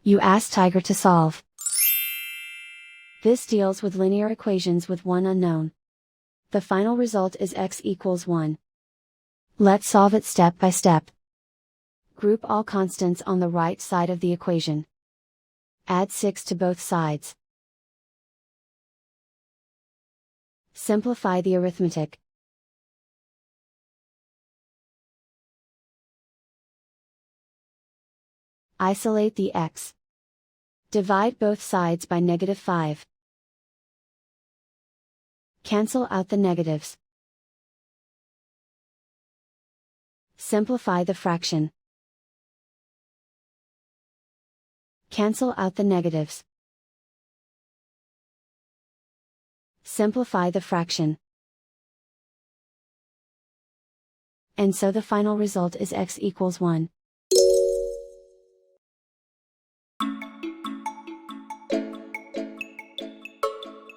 You ask Tiger to solve. This deals with linear equations with one unknown. The final result is x equals 1. Let's solve it step by step. Group all constants on the right side of the equation. Add 6 to both sides. Simplify the arithmetic. Isolate the x. Divide both sides by -5. Cancel out the negatives. Simplify the fraction. Cancel out the negatives. Simplify the fraction. And so the final result is x equals 1.